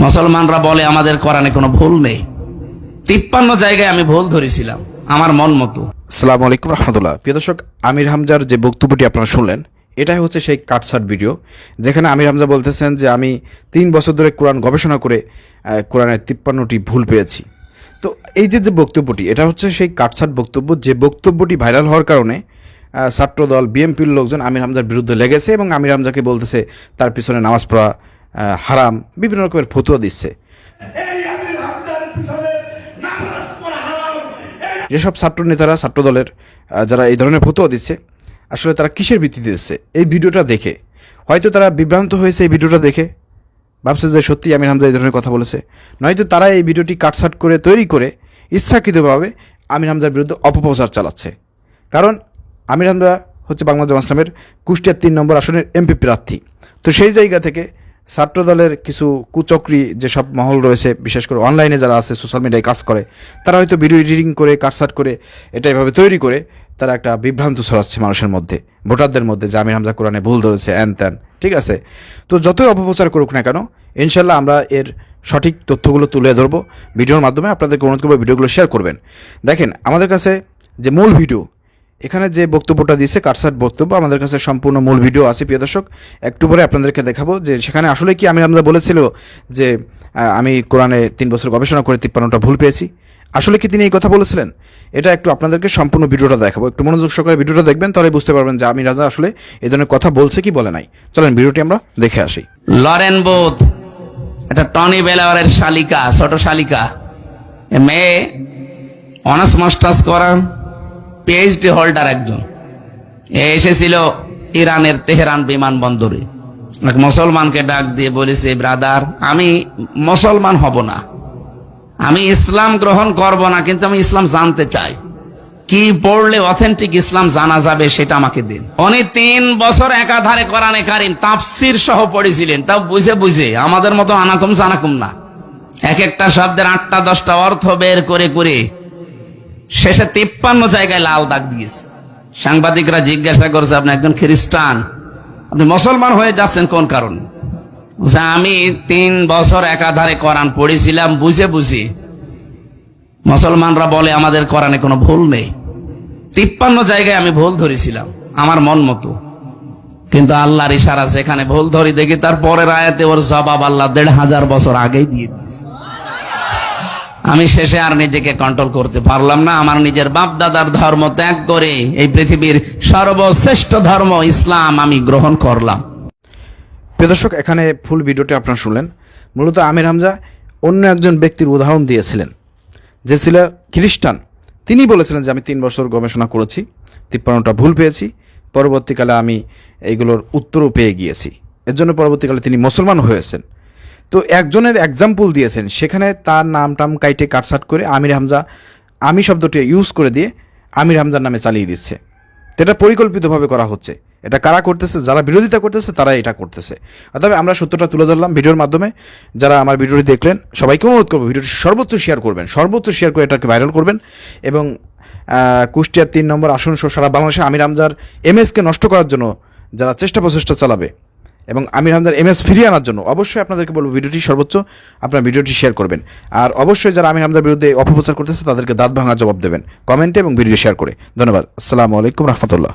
মুসলমানরা বলে আমাদের কোরআনে কোনো ভুল নেই। 53 জায়গায় আমি ভুল ধরেছিলাম আমার মন মতো। আসসালামু আলাইকুম রহমতুল্লাহ। প্রিয় দর্শক, আমির হামজার যে বক্তব্যটি আপনারা শুনলেন, এটাই হচ্ছে সেই কাটসাট ভিডিও, যেখানে আমির হামজা বলতেছেন যে আমি 3 বছর ধরে কোরআন গবেষণা করে কোরআনের 53টি ভুল পেয়েছি। তো এই যে বক্তব্যটি, এটা হচ্ছে সেই কাটসাট বক্তব্য, যে বক্তব্যটি ভাইরাল হওয়ার কারণে ছাত্রদল বিএমপির লোকজন আমির হামজার বিরুদ্ধে লেগেছে এবং আমির হামজাকে বলতেছে তার পিছনে নামাজ পড়া হারাম, বিভিন্ন রকমের ফতুয়া দিচ্ছে। যেসব ছাত্র নেতারা, ছাত্রদলের যারা এই ধরনের ফতুয়া দিচ্ছে, আসলে তারা কিসের ভিত্তিতে দিচ্ছে? এই ভিডিওটা দেখে হয়তো তারা বিভ্রান্ত হয়েছে। এই ভিডিওটা দেখে ভাবছে যে সত্যি আমির হামজা এই ধরনের কথা বলেছে, নয়তো তারা এই ভিডিওটি কাটসাট করে তৈরি করে ইচ্ছাকৃতভাবে আমির হামজার বিরুদ্ধে অপপ্রচার চালাচ্ছে। কারণ আমির হামজা হচ্ছে বাংলাদেশ জামাত ইসলামের কুষ্টিয়ার 3 নম্বর আসনের এমপি প্রার্থী। তো সেই জায়গা থেকে ছাত্রদলের কিছু কুচক্রী যেসব মহল রয়েছে, বিশেষ করে অনলাইনে যারা আছে, সোশ্যাল মিডিয়ায় কাজ করে, তারা হয়তো ভিডিও এডিটিং করে কাটসাট করে এটা এভাবে তৈরি করে তারা একটা বিভ্রান্ত ছড়াচ্ছে মানুষের মধ্যে, ভোটারদের মধ্যে, যে আমির হামজা কোরআনে ভুল ধরেছে, এন ত্যান। ঠিক আছে, তো যতই অপপ্রচার করুক না কেন, ইনশাল্লাহ আমরা এর সঠিক তথ্যগুলো তুলে ধরবো ভিডিওর মাধ্যমে। আপনাদেরকে অনুরোধ করবো ভিডিওগুলো শেয়ার করবেন। দেখেন, আমাদের কাছে যে মূল ভিডিও, এখানে যে বক্তব্যটা দিয়েছে কাটসাট বক্তব্য, আমাদের কাছে সম্পূর্ণ মূল ভিডিও আছে। প্রিয় দর্শক, একটু পরে আপনাদেরকে দেখাবো যে সেখানে আসলে কি আমির হামজা বলেছিল যে আমি কোরআনে 3 বছর গবেষণা করে 53টা ভুল পেয়েছি। আসলে কি তিনি এই কথা বলেছিলেন? এটা একটু আপনাদেরকে সম্পূর্ণ ভিডিওটা দেখাবো। একটু মনোযোগ সহকারে ভিডিওটা দেখবেন, তাহলে বুঝতে পারবেন যে আমির হামজা আসলে এই ধরনের কথা বলছে কি বলে নাই। চলেন ভিডিওটি আমরা দেখে আসি। লরেন বুথ, এটা টনি বেলাওয়ারের শালিকা, ছোট শালিকা, মেয়ে অনার্স মাস্টার্স করার পিএইচডি হোল্ডার একজন। এসেছিল ইরানের তেহরান বিমানবন্দরে, এক মুসলমানকে ডাক দিয়ে বলেছে, ব্রাদার, আমি মুসলমান হব না, আমি ইসলাম গ্রহণ করব না, কিন্তু আমি ইসলাম জানতে চাই, কি পড়লে অথেন্টিক ইসলাম জানা যাবে সেটা আমাকে দিন। উনি 3 বছর একাধারে কোরআনে কারিম তাফসির সহ পড়েছিলেন, তাও বুঝে বুঝে, আমাদের মতো আনাকুম জানাকুম না। এক একটা শব্দের 8টা 10টা অর্থ বের করে করে শেষে 53 জায়গায় লাল দাগ দিয়েছে। সাংবাদিকরা জিজ্ঞাসা করছে, আপনি একজন খ্রিস্টান, আপনি মুসলমান হয়ে যাচ্ছেন কোন কারণে? যে আমি 3 বছর একাধারে কোরআন পড়েছিলাম বুঝে বুঝে। মুসলমানরা বলে আমাদের কোরআনে কোনো ভুল নেই। 53 জায়গায় আমি ভুল ধরেছিলাম আমার মন মতো, কিন্তু আল্লাহর ইশারা যেখানে ভুল ধরি দেখি তার পরের আয়াতে ওর জবাব আল্লাহ 1500 বছর আগেই দিয়ে দিয়েছে। আমি শেষে আর নিজেকে কন্ট্রোল করতে পারলাম না। আমার নিজের বাপ দাদার ধর্ম ত্যাগ করে এই পৃথিবীর সর্বশ্রেষ্ঠ ধর্ম ইসলাম আমি গ্রহণ করলাম। প্রিয় দর্শক, এখানে ফুল ভিডিওটি আপনারা শুনলেন। মূলত আমির হামজা অন্য একজন ব্যক্তির উদাহরণ দিয়েছিলেন, যে ছিল খ্রিস্টান। তিনি বলেছিলেন যে আমি 3 বছর গবেষণা করেছি, 53টা ভুল পেয়েছি, পরবর্তীকালে আমি এইগুলোর উত্তরও পেয়ে গিয়েছি। এর জন্য পরবর্তীকালে তিনি মুসলমান হয়েছেন। তো একজনের এক্সাম্পল দিয়েছেন, সেখানে তার নাম টাম কাইটে কাটসাট করে আমির হামজা, আমি শব্দটি ইউজ করে দিয়ে আমির হামজার নামে চালিয়ে দিচ্ছে। তো এটা পরিকল্পিতভাবে করা হচ্ছে। এটা কারা করতেছে? যারা বিরোধিতা করতেছে তারা এটা করতেছে। তবে আমরা সত্যটা তুলে ধরলাম ভিডিওর মাধ্যমে। যারা আমার ভিডিওটি দেখলেন সবাইকে অনুরোধ করবো ভিডিওটি সর্বোচ্চ শেয়ার করবেন, সর্বোচ্চ শেয়ার করে এটাকে ভাইরাল করবেন। এবং কুষ্টিয়ার 3 নম্বর আসন সহ সারা বাংলাদেশে আমির হামজার এমএসকে নষ্ট করার জন্য যারা চেষ্টা প্রচেষ্টা চালাবে এবং আমির হামজার এমএস ফিরিয়ে আনার জন্য, অবশ্যই আপনাদেরকে বলবো ভিডিওটি সর্বোচ্চ আপনার ভিডিওটি শেয়ার করবেন। আর অবশ্যই যারা আমির হামজার বিরুদ্ধে অপপ্রচার করতেছে তাদেরকে দাঁত ভাঙার জবাব দেবেন কমেন্টে এবং ভিডিও শেয়ার করে। ধন্যবাদ। আসসালামু আলাইকুম রহমতুল্লাহ।